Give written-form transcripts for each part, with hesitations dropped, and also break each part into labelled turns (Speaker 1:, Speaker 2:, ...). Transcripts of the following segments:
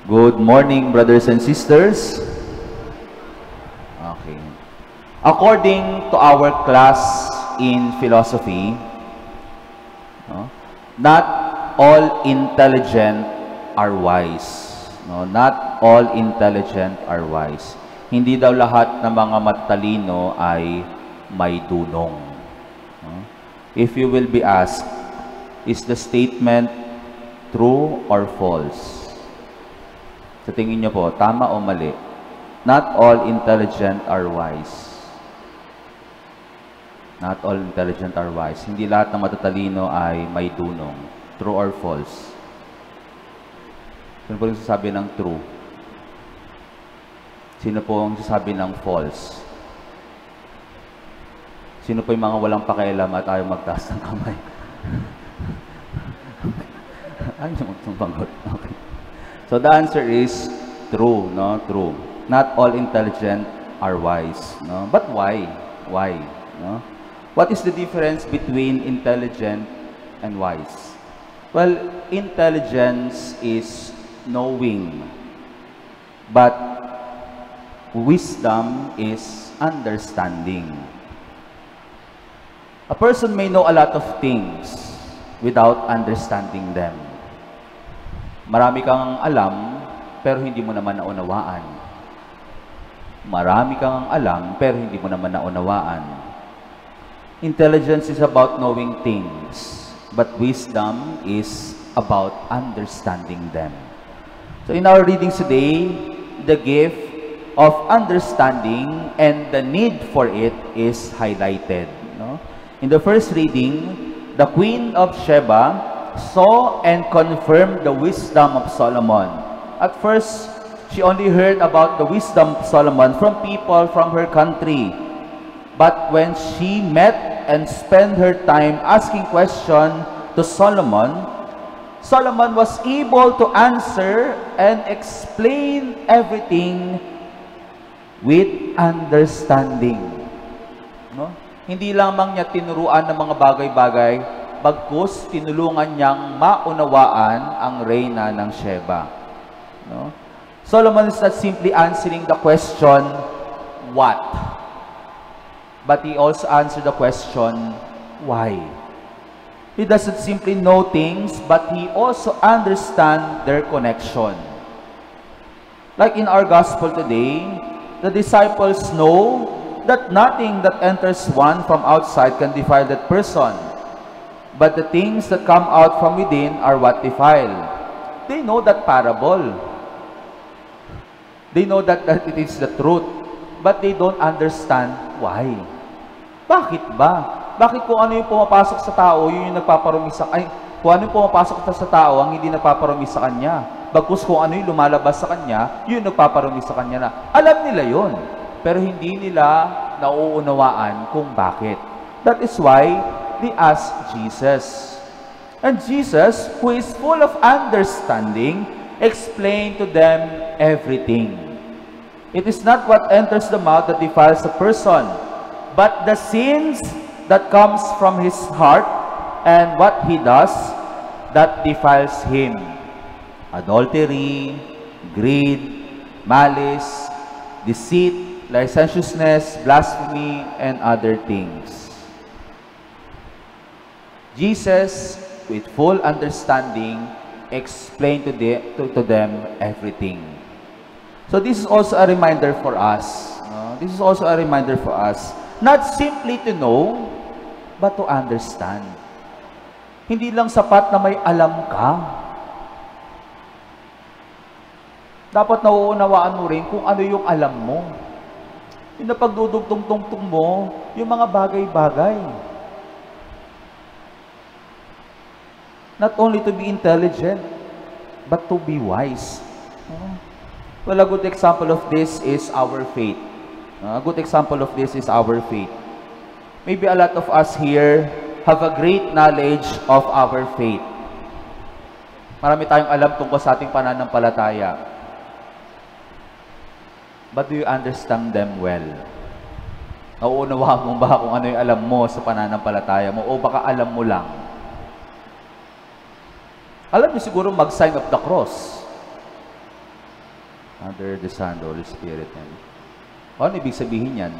Speaker 1: Good morning, brothers and sisters. Okay. According to our class in philosophy, not all intelligent are wise. Not all intelligent are wise. Hindi daw lahat ng mga matalino ay may dunong. If you will be asked, is the statement true or false? Sa tingin niyo po, tama o mali? Not all intelligent are wise. Not all intelligent are wise. Hindi lahat ng matatalino ay may dunong. True or false? Sino po yung sasabi ng true? Sino po ang sasabi ng false? Sino po yung mga walang pakialam at ayaw magtaas ng kamay? Ayaw magtumbangot. Okay. So the answer is true, no? True. Not all intelligent are wise, no? But why? Why? No? What is the difference between intelligent and wise? Well, intelligence is knowing, but wisdom is understanding. A person may know a lot of things without understanding them. Marami kang alam, pero hindi mo naman naunawaan. Marami kang alam, pero hindi mo naman naunawaan. Intelligence is about knowing things, but wisdom is about understanding them. So in our readings today, the gift of understanding and the need for it is highlighted. No? In the first reading, the Queen of Sheba saw and confirmed the wisdom of Solomon. At first, she only heard about the wisdom of Solomon from people from her country. But when she met and spent her time asking questions to Solomon, Solomon was able to answer and explain everything with understanding. No? Hindi lamang niya tinuruan ng mga bagay-bagay, bagkus tinulungan niyang maunawaan ang reyna ng Sheba. No? Solomon is not simply answering the question, what? But he also answered the question, why? He doesn't simply know things, but he also understands their connection. Like in our gospel today, the disciples know that nothing that enters one from outside can defile that person. But the things that come out from within are what defile. They know that parable. They know that it is the truth. But they don't understand why. Bakit ba? Bakit kung ano yung pumapasok sa tao, yun yung nagpaparumi sa... Ay, kung ano yung pumapasok sa tao, ang hindi nagpaparumi sa kanya. Bagkus kung ano yung lumalabas sa kanya, yun yung nagpaparumi sa kanya na. Alam nila yun. Pero hindi nila nauunawaan kung bakit. That is why they asked Jesus. And Jesus, who is full of understanding, explained to them everything. It is not what enters the mouth that defiles a person, but the sins that comes from his heart and what he does that defiles him. Adultery, greed, malice, deceit, licentiousness, blasphemy, and other things. Jesus, with full understanding, explained to them everything. So this is also a reminder for us. This is also a reminder for us. Not simply to know, but to understand. Hindi lang sapat na may alam ka. Dapat nauunawaan mo rin kung ano yung alam mo. Yung napagdudugtong-tungtong mo, yung mga bagay-bagay. Not only to be intelligent, but to be wise. Well, a good example of this is our faith. A good example of this is our faith. Maybe a lot of us here have a great knowledge of our faith. Marami tayong alam tungkol sa ating pananampalataya. But do you understand them well? Nauunawaan mo ba kung ano yung alam mo sa pananampalataya mo? O baka alam mo lang? Alam niyo siguro mag-sign of the cross. Father, the Son, the Holy Spirit. Ano ibig sabihin yan?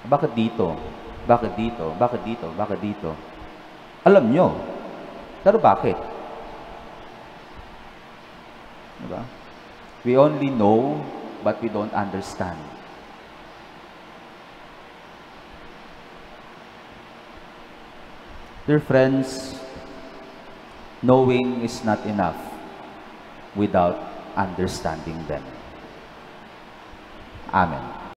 Speaker 1: Bakit dito? Bakit dito? Bakit dito? Bakit dito? Alam nyo. Pero bakit? Diba? We only know, but we don't understand. Dear friends, knowing is not enough without understanding them. Amen.